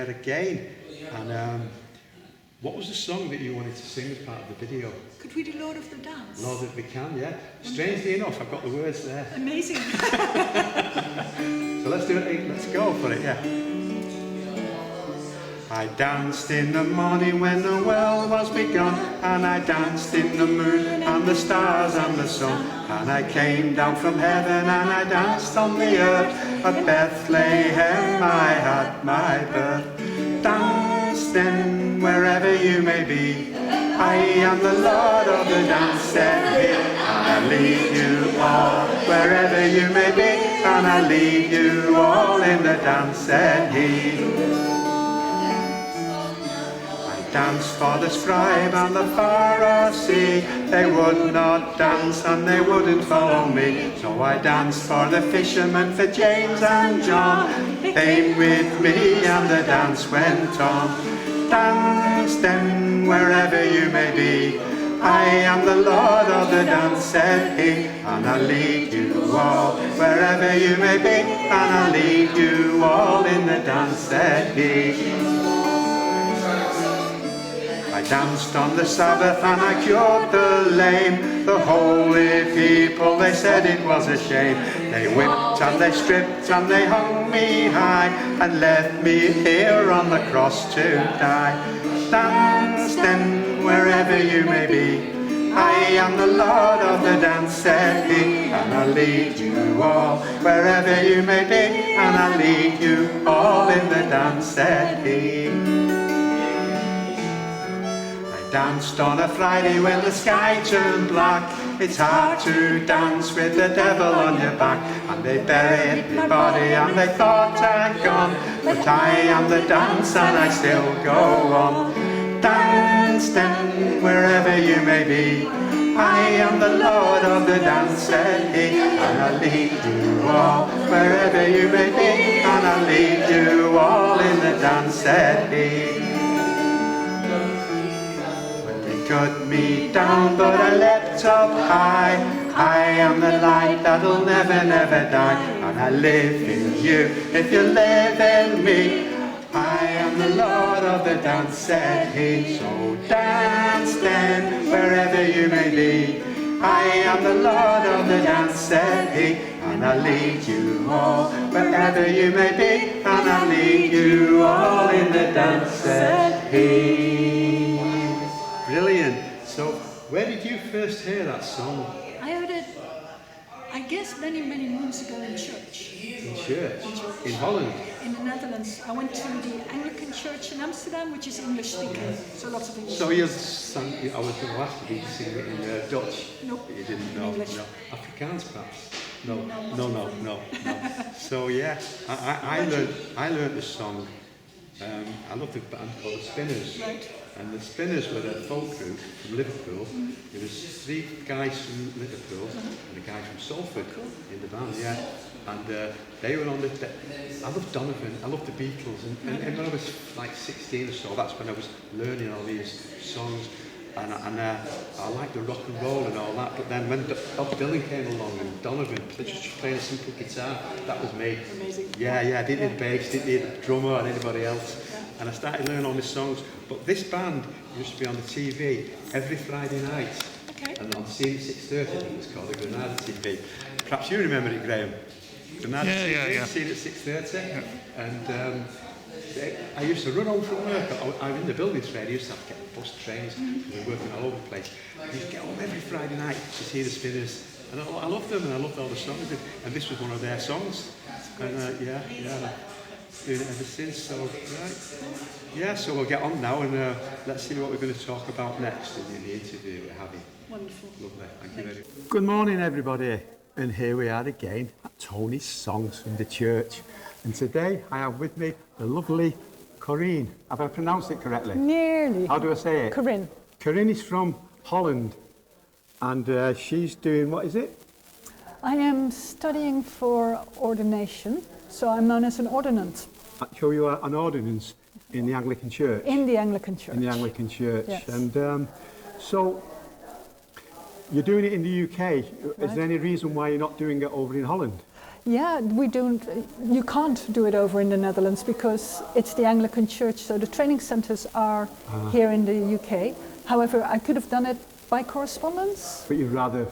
here again. And what was the song that you wanted to sing as part of the video? Could we do Lord of the Dance? Lord, if we can, yeah. Strangely enough, I've got the words there. Amazing. So let's do it. Let's go for it, yeah. I danced in the morning when the world was begun, and I danced in the moon and the stars and the sun, and I came down from heaven and I danced on the earth. At Bethlehem I had my birth. Dance then wherever you may be, I am the Lord of the dance, said he, and I lead you all wherever you may be, and I lead you all in the dance, said he. Danced for the scribe and the Pharisee, they would not dance and they wouldn't follow me. So I danced for the fishermen, for James and John. They came with me and the dance went on. Dance then wherever you may be, I am the Lord of the dance, said he, and I'll lead you all wherever you may be, and I'll lead you all in the dance, said he. I danced on the Sabbath and I cured the lame. The holy people, they said it was a shame. They whipped and they stripped and they hung me high, and left me here on the cross to die. Dance then wherever you may be, I am the Lord of the dance, said he, and I'll lead you all wherever you may be, and I'll lead you all in the dance, said he. Danced on a Friday when the sky turned black. It's hard to dance with the devil on your back. And they buried my body and they thought I'd gone, but I am the dance and I still go on. Dance then wherever you may be, I am the Lord of the dance, said he, and I'll lead you all wherever you may be, and I'll lead you all in the dance, said he. Cut me down, but I leapt up high. I am the light that'll never, never die, and I live in you if you live in me. I am the Lord of the dance, said he. So dance then wherever you may be. I am the Lord of the dance, said he, and I'll lead you all wherever you may be, and I'll lead you all in the dance, said he. Brilliant. So, where did you first hear that song? I heard it, I guess, many, many moons ago in church. In church? In Holland? In the Netherlands. I went to the Anglican church in Amsterdam, which is English speaking, so lots of English. So you sang, I was going to ask you to sing it in Dutch? Nope. You didn't know? English. No. Afrikaans perhaps? No. So yeah, I learned the song. I loved a band called the Spinners. Right. And the Spinners were a folk group from Liverpool. There was 3 guys from Liverpool and a guy from Salford in the band, yeah. And they were on the... I loved Donovan, I loved the Beatles, and when I was like 16 or so, that's when I was learning all these songs. And I liked the rock and roll and all that, but then when Bob Dylan came along and Donovan, just playing a simple guitar, that was me. Amazing. Yeah, I didn't need a bass, didn't need a drummer or anybody else. And I started learning all these songs. But this band used to be on the TV every Friday night. Okay. And on scene 6:30, I think it was called, the Granada TV. Perhaps you remember it, Graham. Granada TV, scene at 6:30. Yeah. And I used to run home from work. I was in the building trade. I used to have to get bus trains. We were working all over the place. I used to get home every Friday night to see the Spinners. And I loved them, and I loved all the songs. And this was one of their songs. And yeah. Doing it ever since, so right. Yeah, so we'll get on now and let's see what we're going to talk about next in the interview with Javi. Wonderful. Lovely, thank you very much. Good morning, everybody, and here we are again at Tony's Songs from the Church. And today I have with me the lovely Corinne. Have I pronounced it correctly? Nearly. How do I say it? Corinne. Corinne is from Holland, and she's doing, what is it? I am studying for ordination, so I'm known as an ordinand. So you are an ordinance in the Anglican Church? In the Anglican Church. In the Anglican Church. Yes. And so you're doing it in the UK. Is Right. there any reason why you're not doing it over in Holland? Yeah, we don't. You can't do it over in the Netherlands because it's the Anglican Church. So the training centres are here in the UK. However, I could have done it by correspondence. But you'd rather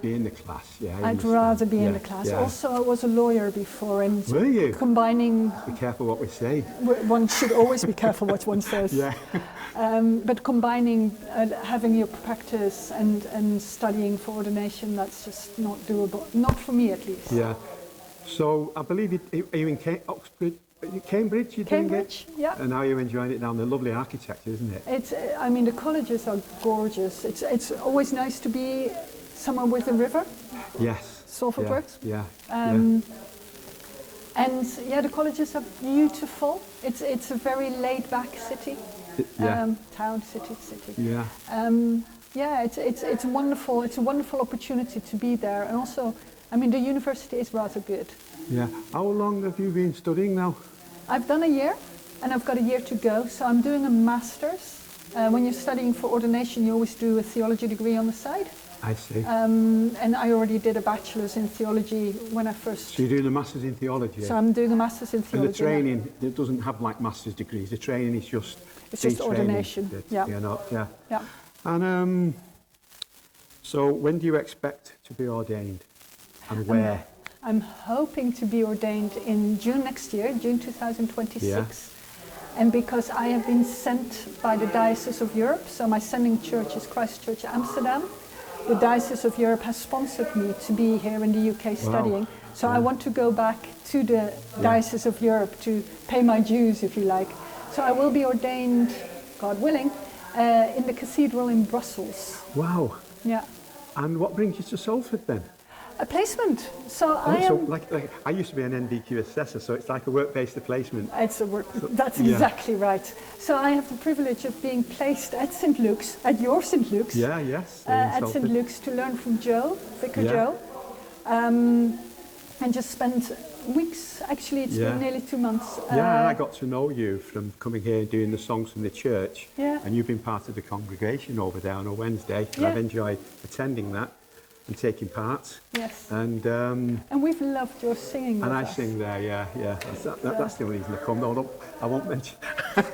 be in the class, yeah? I'd rather be in the class. Yeah. Also, I was a lawyer before, and Were you? combining. Be careful what we say. One should always be careful what one says. Yeah. But combining having your practice and studying for ordination, that's just not doable. Not for me, at least. Yeah. So I believe are you in Oxford? Cambridge, you're Cambridge, doing it? yeah. And now you're enjoying it down there. Lovely architecture, isn't it? It's. I mean, the colleges are gorgeous. It's always nice to be somewhere with a river. Yes. Salford works. Yeah. And yeah, the colleges are beautiful. It's a very laid-back city. Town, city. Yeah. Yeah, it's wonderful. It's a wonderful opportunity to be there, and also, I mean, the university is rather good. Yeah. How long have you been studying now? I've done a year, and I've got a year to go. So I'm doing a master's. When you're studying for ordination, you always do a theology degree on the side. I see. And I already did a bachelor's in theology when I first. So you're doing a master's in theology? So I'm doing a master's in theology. And the training, it doesn't have like master's degrees. The training is just. It's just ordination. Yeah. Yeah. Yeah. And so when do you expect to be ordained, and where? I'm hoping to be ordained in June next year, June 2026. Yeah. And because I have been sent by the Diocese of Europe, so my sending church is Christ Church Amsterdam. The Diocese of Europe has sponsored me to be here in the UK studying. So I want to go back to the Diocese of Europe to pay my dues, if you like. So I will be ordained, God willing, in the cathedral in Brussels. Wow. Yeah. And what brings you to Salford then? A placement. So I used to be an NDQ assessor, so it's like a work-based placement. It's a work. That's exactly right. So I have the privilege of being placed at St. Luke's, at your St. Luke's. Yeah, yes. At St. Luke's to learn from Joe, Vicar Joe, and just spent weeks. Actually, it's been nearly 2 months. And I got to know you from coming here and doing the songs from the church. Yeah. And you've been part of the congregation over there on a Wednesday, and I've enjoyed attending that and taking part. Yes. And we've loved your singing. And with I us. sing there, yeah. That's the only reason I come. No, I won't mention.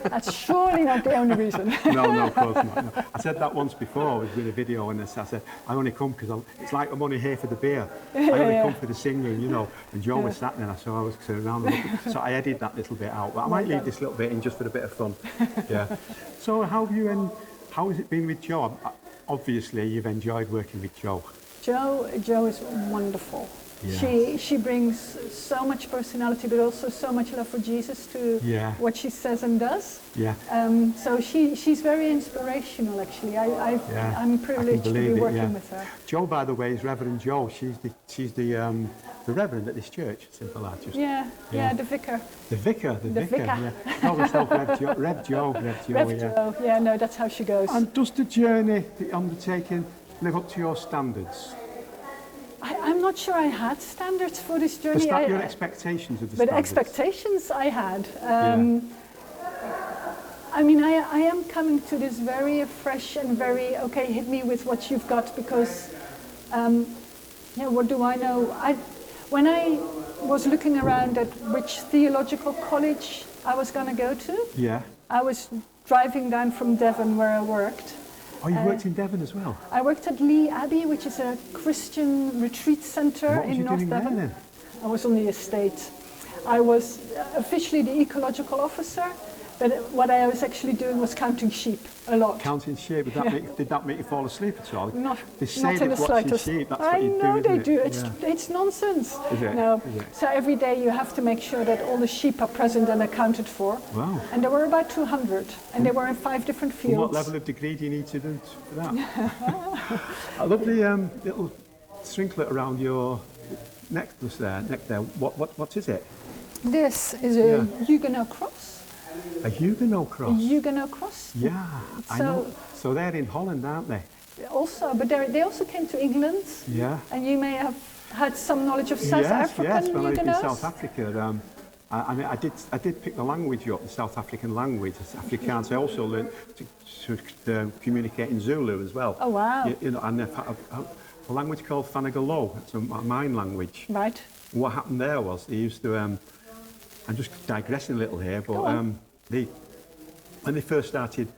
That's surely not the only reason. No, of course not. No. I said that once before. I was doing a video, and I said I only come because it's like I'm only here for the beer. I only come for the singing, you know. And Joe was sat there, so I was turning around and looking. So I edited that little bit out, but I might leave this little bit in just for a bit of fun. Yeah. So how has it been with Joe? Obviously, you've enjoyed working with Joe. Jo is wonderful. Yeah. She brings so much personality, but also so much love for Jesus to what she says and does. Yeah. So she's very inspirational. Actually, I'm privileged to be working with her. Jo, by the way, is Reverend Jo. She's the Reverend at this church, Simple Artist. Yeah, the Vicar. The Vicar. Yeah. Call herself Rev Jo. Yeah, no, that's how she goes. And does the journey that you're undertaking live up to your standards? I'm not sure I had standards for this journey. Is that your expectations of the standards? But expectations I had. I mean, I am coming to this very fresh and very, hit me with what you've got, because, what do I know? When I was looking around at which theological college I was going to go to, I was driving down from Devon where I worked. Oh, you worked in Devon as well? I worked at Lee Abbey, which is a Christian retreat centre in North Devon. What was you doing there then? I was on the estate. I was officially the ecological officer, but what I was actually doing was counting sheep a lot. Counting sheep? Did that make you fall asleep at all? Not they say in the slightest. Sheep, that's I what you know do, they do. It? It's nonsense. Is it? No. Is it? So every day you have to make sure that all the sheep are present and accounted for. Wow. And there were about 200, and they were in 5 different fields. And what level of degree do you need to do for that? I love the little trinket around your neck there. What is it? This is a Huguenot cross. A Huguenot cross? A Huguenot cross. Yeah, I know. So they're in Holland, aren't they? Also, but they also came to England. Yeah. And you may have had some knowledge of South African Yes, when I was in Huguenots. South Africa, I did pick the language up, the South African language, Afrikaans. I also learned to communicate in Zulu as well. Oh wow! You know, and a language called Fanagalo. It's a mine language. Right. What happened there was they used to, I'm just digressing a little here, but when they first started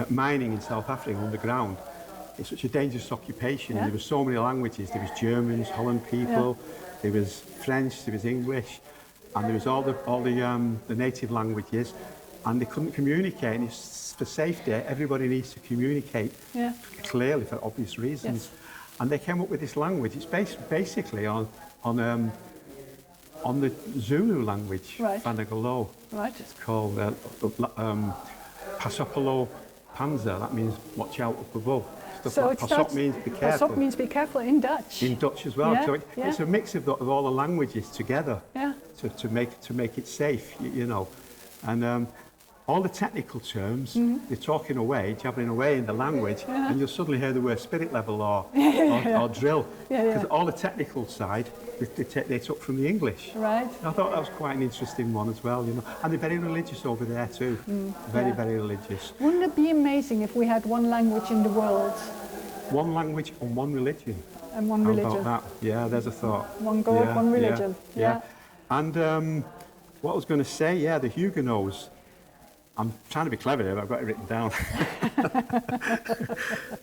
mining in South Africa underground, it's such a dangerous occupation. There were so many languages. There was Germans, Holland people, there was French, there was English, and there was all the native languages, and they couldn't communicate. And it's for safety, everybody needs to communicate clearly for obvious reasons. Yes. And they came up with this language. It's based basically on the Zulu language, Fanagalo. Right. It's called Pasopolo Panza. That means watch out up above. So like Pasop means be careful. Pasop means be careful in Dutch. In Dutch as well. Yeah, So it's a mix of all the languages together to make it safe, you know. And all the technical terms, they're talking away, jabbering away in the language, and you'll suddenly hear the word spirit level or drill. Because all the technical side, they took from the English. Right. I thought that was quite an interesting one as well, you know. And they're very religious over there too. Very, very religious. Wouldn't it be amazing if we had one language in the world? One language and one religion. And one religion. How about that? Yeah, there's a thought. One God, one religion. Yeah. And what I was going to say, the Huguenots. I'm trying to be clever here, but I've got it written down.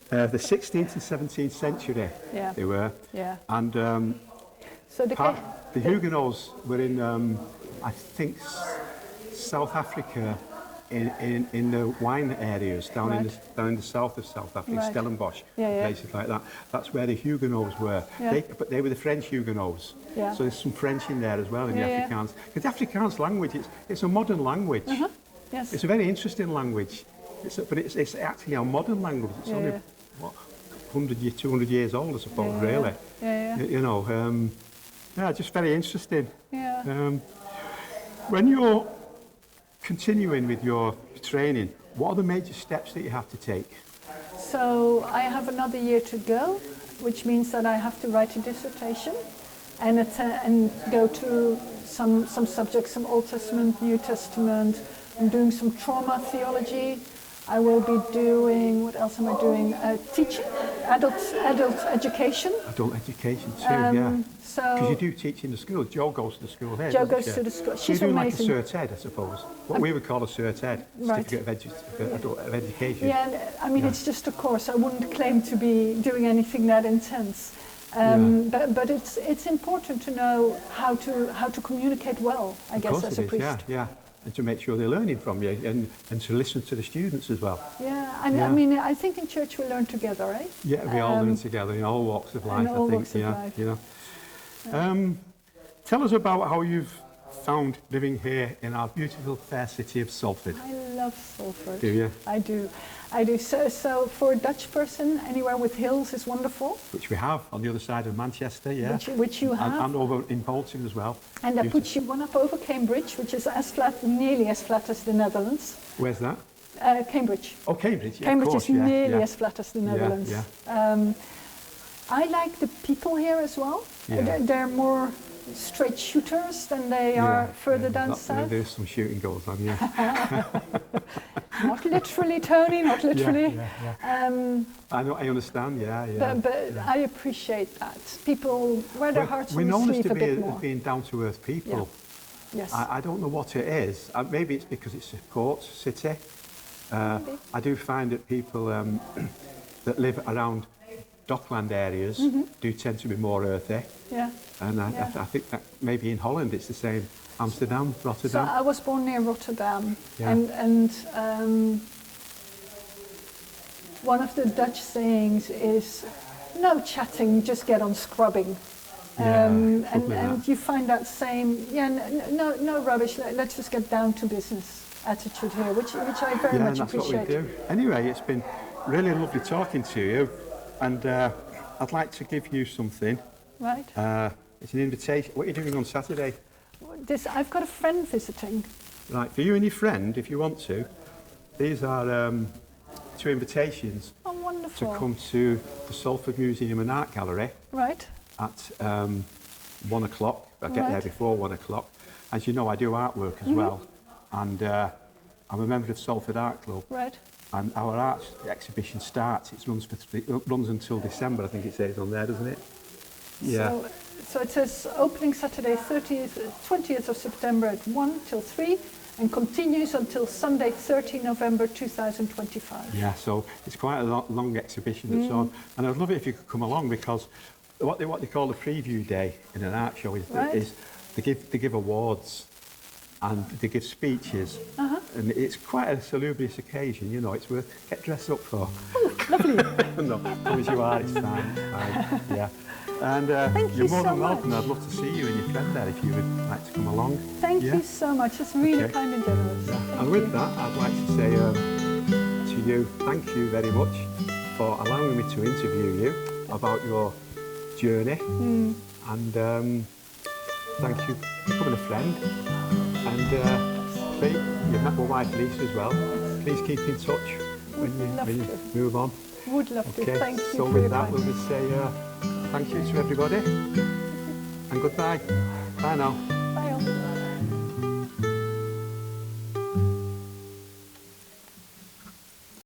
The 16th and 17th century, they were. Yeah. And so the Huguenots were in, I think, South Africa, in the wine areas down in the south of South Africa, Stellenbosch, places like that. That's where the Huguenots were. But they were the French Huguenots. Yeah. So there's some French in there as well in the Afrikaans. Because the Afrikaans language, it's a modern language. Yes. It's a very interesting language, but it's actually a modern language. It's only, 200 years old, I suppose, really. You know, just very interesting. Yeah. When you're continuing with your training, what are the major steps that you have to take? So I have another year to go, which means that I have to write a dissertation and go to some subjects, some Old Testament, New Testament. I'm doing some trauma theology. I will be doing, what else am I doing? Teaching, adult education. Adult education too, Because you do teach in the school. Jo goes to the school here. Jo goes to the school. She's doing amazing. Like a Cert Ed, I suppose. What we would call a Cert Ed, Certificate of Adult Education. Yeah, and, I mean, it's just a course. I wouldn't claim to be doing anything that intense. But it's important to know how to communicate well, I guess, as a priest. Yeah. And to make sure they're learning from you and to listen to the students as well. Yeah, I mean, I think in church we learn together, right? Yeah, we all learn together in all walks of life, I think. You know. Tell us about how you've found living here in our beautiful, fair city of Salford. I love Salford. Do you? I do. So for a Dutch person, anywhere with hills is wonderful. Which we have on the other side of Manchester, Which you have. And over in Bolton as well. And that puts you one up over Cambridge, which is nearly as flat as the Netherlands. Where's that? Cambridge. Oh, Cambridge, Cambridge is nearly as flat as the Netherlands. I like the people here as well. They're more straight shooters than they are further down south. There's some shooting goals on, yeah. Not literally, Tony, not literally. I know, I understand, But I appreciate that. People wear their hearts on the sleeve a bit more. We're known as being down-to-earth people. Yeah. Yes. I don't know what it is. Maybe it's because it's a port city. I do find that people that live around dockland areas do tend to be more earthy. Yeah. And I think that maybe in Holland it's the same. Amsterdam, Rotterdam. So I was born near Rotterdam, and one of the Dutch sayings is, no chatting, just get on scrubbing. And you find that same, no rubbish, let's just get down to business attitude here, which I very much that's appreciate. What we do. Anyway, it's been really lovely talking to you, and I'd like to give you something. Right. It's an invitation. What are you doing on Saturday? I've got a friend visiting. Right, for you and your friend, if you want to, these are 2 invitations to come to the Salford Museum and Art Gallery at 1 o'clock. I get there before 1 o'clock. As you know, I do artwork as well, and I'm a member of Salford Art Club. Right. And our art exhibition starts, it runs until December, I think it says on there, doesn't it? Yeah. So it says opening Saturday 20th of September at 1 till 3 and continues until Sunday 30 November 2025. Yeah, so it's quite a long exhibition that's on. And I'd love it if you could come along, because what they call the preview day in an art show is they give awards and they give speeches. And it's quite a salubrious occasion, you know, it's worth get dressed up for. Oh, lovely. No, promise you are, it's fine. Yeah. And Thank you're you more so than welcome. much. I'd love to see you and your friend there if you would like to come along. Thank Yeah. you so much. It's really Okay. kind and generous. Yeah. Thank And with you. that, I'd like to say to you, thank you very much for allowing me to interview you about your journey. And thank you for becoming a friend. And please, you've met my wife Lisa as well. Please keep in touch when you move on. Would love to. Okay, Thank you so for with your that, time. we'll just say thank you to everybody and goodbye. Bye now.